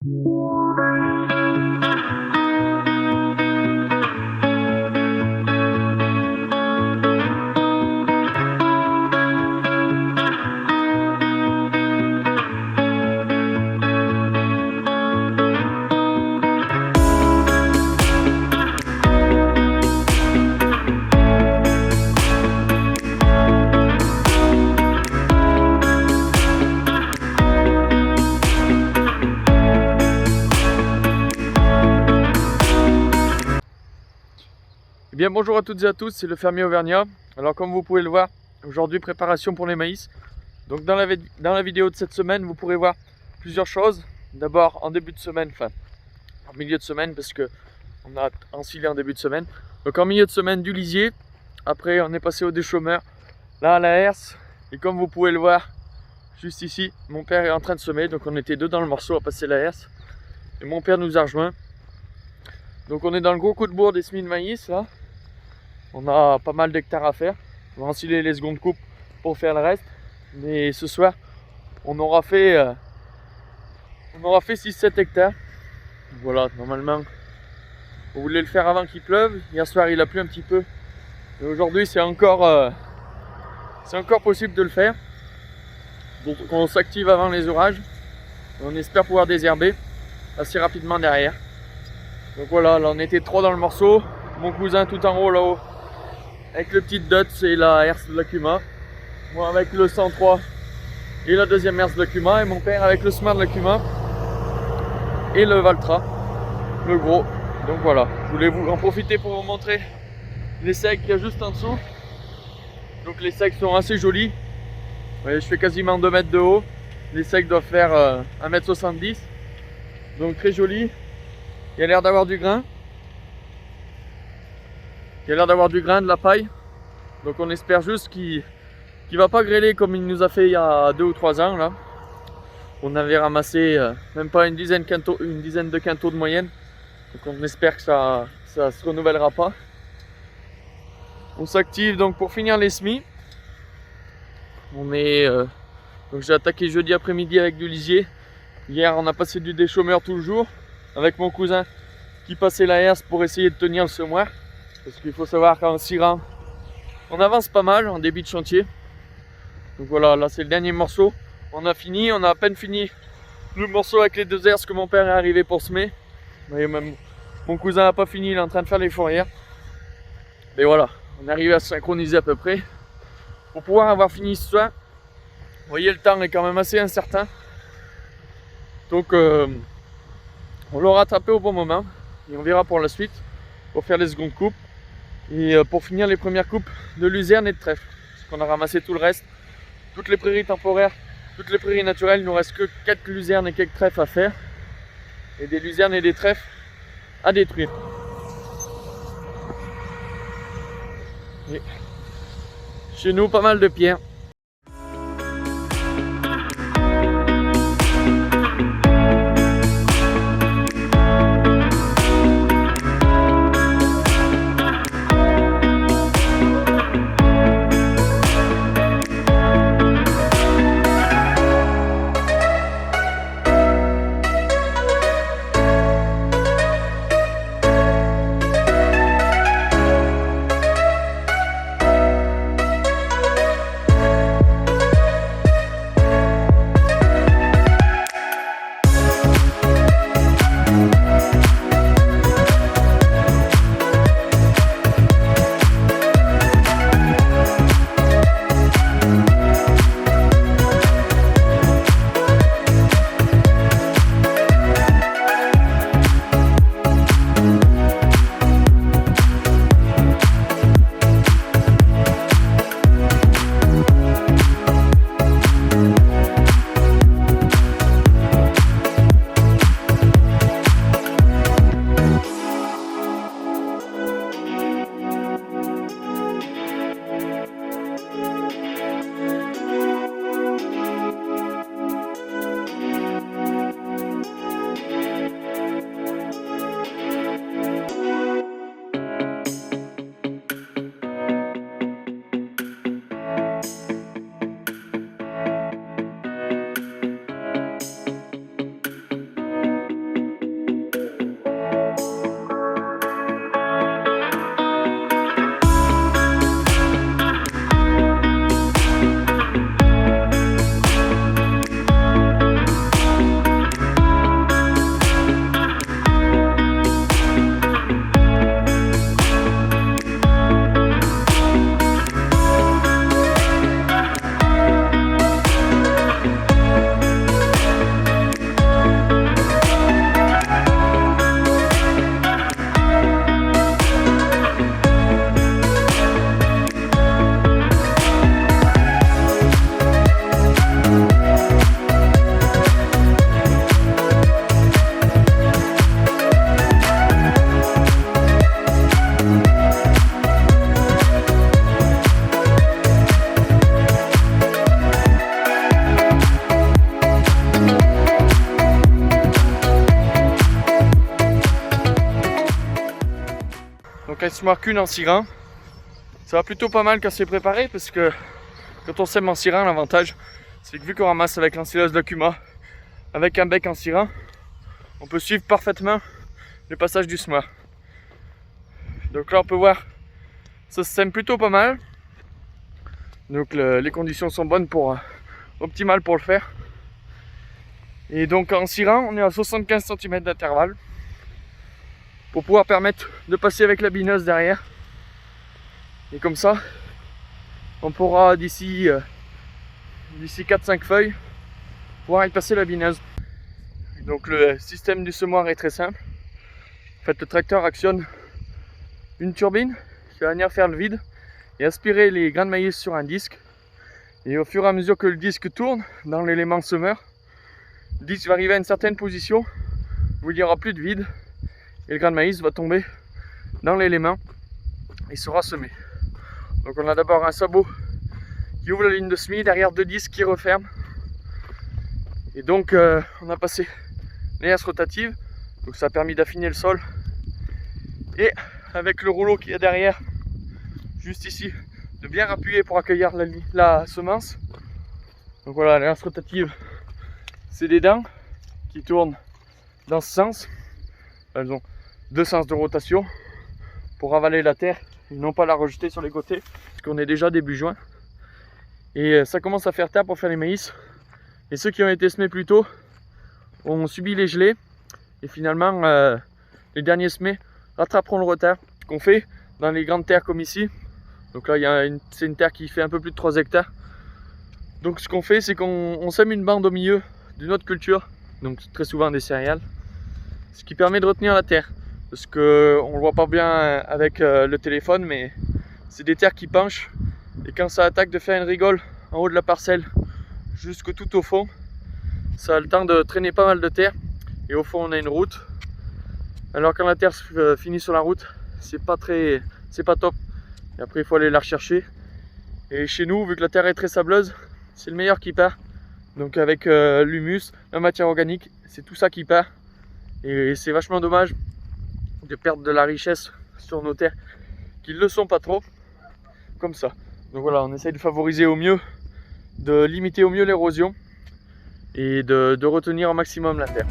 Eh bien bonjour à toutes et à tous, c'est le fermier auvergnat. Alors comme vous pouvez le voir, aujourd'hui préparation pour les maïs. Donc dans la vidéo de cette semaine, vous pourrez voir plusieurs choses. D'abord en début de semaine, enfin en milieu de semaine parce que on a ensilé en début de semaine. Donc en milieu de semaine du lisier, après on est passé au déchômeur, là à la herse. Et comme vous pouvez le voir, juste ici, mon père est en train de semer. Donc on était deux dans le morceau à passer la herse. Et mon père nous a rejoint. Donc on est dans le gros coup de bourre des semis de maïs là. On a pas mal d'hectares à faire. On va ensiler les secondes coupes pour faire le reste. Mais ce soir, on aura fait 6-7 hectares. Voilà, normalement, on voulait le faire avant qu'il pleuve. Hier soir, il a plu un petit peu. Et aujourd'hui, c'est encore possible de le faire. Donc, on s'active avant les orages. On espère pouvoir désherber assez rapidement derrière. Donc voilà, là, on était 3 dans le morceau. Mon cousin tout en haut là-haut, avec le petit Dutz et la herse de la Cuma. Moi avec le 103 et la deuxième herse de la Cuma. Et mon père avec le Smart de la Cuma et le Valtra, le gros. Donc voilà, je voulais vous en profiter pour vous montrer les secs qu'il y a juste en dessous. Donc les secs sont assez jolis. Vous voyez, je fais quasiment 2 mètres de haut. Les secs doivent faire 1,70 m. Donc très joli. Il y a l'air d'avoir du grain. Il a l'air d'avoir du grain, de la paille. Donc on espère juste qu'il ne va pas grêler comme il nous a fait il y a 2 ou 3 ans là. On avait ramassé même pas une dizaine de quintaux de moyenne. Donc on espère que ça se renouvellera pas. On s'active donc pour finir les semis. Donc j'ai attaqué jeudi après-midi avec du lisier. Hier on a passé du déchômeur tout le jour avec mon cousin qui passait la herse pour essayer de tenir le semoir. Parce qu'il faut savoir qu'en cirant, on avance pas mal en débit de chantier. Donc voilà, là c'est le dernier morceau. On a à peine fini le morceau avec les 2 herses que mon père est arrivé pour semer. Vous voyez, même mon cousin n'a pas fini, il est en train de faire les fourrières. Mais voilà, on est arrivé à se synchroniser à peu près. Pour pouvoir avoir fini ce soir, vous voyez le temps est quand même assez incertain. Donc on l'a rattrapé au bon moment. Et on verra pour la suite, pour faire les secondes coupes. Et pour finir les premières coupes de luzerne et de trèfle. Parce qu'on a ramassé tout le reste. Toutes les prairies temporaires, toutes les prairies naturelles, il ne nous reste que 4 luzernes et quelques trèfles à faire. Et des luzernes et des trèfles à détruire. Et chez nous, pas mal de pierres. il se moire qu'une en cirant. Ça va plutôt pas mal quand c'est préparé parce que quand on sème en cirant, l'avantage c'est que vu qu'on ramasse avec l'ensileuse de Kuma, avec un bec en cirant, on peut suivre parfaitement le passage du semoir. Donc là on peut voir, ça se sème plutôt pas mal. Donc les conditions sont bonnes pour optimales pour le faire. Et donc en cirant, on est à 75 cm d'intervalle pour pouvoir permettre de passer avec la bineuse derrière. Et comme ça, on pourra d'ici 4-5 feuilles pouvoir y passer la bineuse. Donc le système du semoir est très simple. En fait, le tracteur actionne une turbine qui va venir faire le vide et aspirer les grains de maïs sur un disque. Et au fur et à mesure que le disque tourne dans l'élément semeur, le disque va arriver à une certaine position où il n'y aura plus de vide et le grain de maïs va tomber dans l'élément et sera semé. Donc on a d'abord un sabot qui ouvre la ligne de semis, derrière deux disques qui referment. Et donc on a passé les asses rotatives, donc ça a permis d'affiner le sol. Et avec le rouleau qui est derrière, juste ici, de bien appuyer pour accueillir la semence. Donc voilà, les asses rotatives, c'est des dents qui tournent dans ce sens. Elles ont deux sens de rotation pour avaler la terre et non pas la rejeter sur les côtés, parce qu'on est déjà début juin. Et ça commence à faire tard pour faire les maïs. Et ceux qui ont été semés plus tôt ont subi les gelées. Et finalement, les derniers semés rattraperont le retard. Ce qu'on fait dans les grandes terres comme ici. Donc là, c'est une terre qui fait un peu plus de 3 hectares. Donc ce qu'on fait, c'est qu'on sème une bande au milieu d'une autre culture. Donc très souvent des céréales. Ce qui permet de retenir la terre. Parce qu'on ne le voit pas bien avec le téléphone, mais c'est des terres qui penchent. Et quand ça attaque de faire une rigole en haut de la parcelle jusque tout au fond, ça a le temps de traîner pas mal de terre. Et au fond on a une route. Alors quand la terre finit sur la route, c'est pas top. Et après il faut aller la rechercher. Et chez nous, vu que la terre est très sableuse, c'est le meilleur qui part. Donc avec l'humus, la matière organique, c'est tout ça qui part. Et c'est vachement dommage de perdre de la richesse sur nos terres qui ne le sont pas trop, comme ça. Donc voilà, on essaye de favoriser au mieux, de limiter au mieux l'érosion et de retenir au maximum la terre.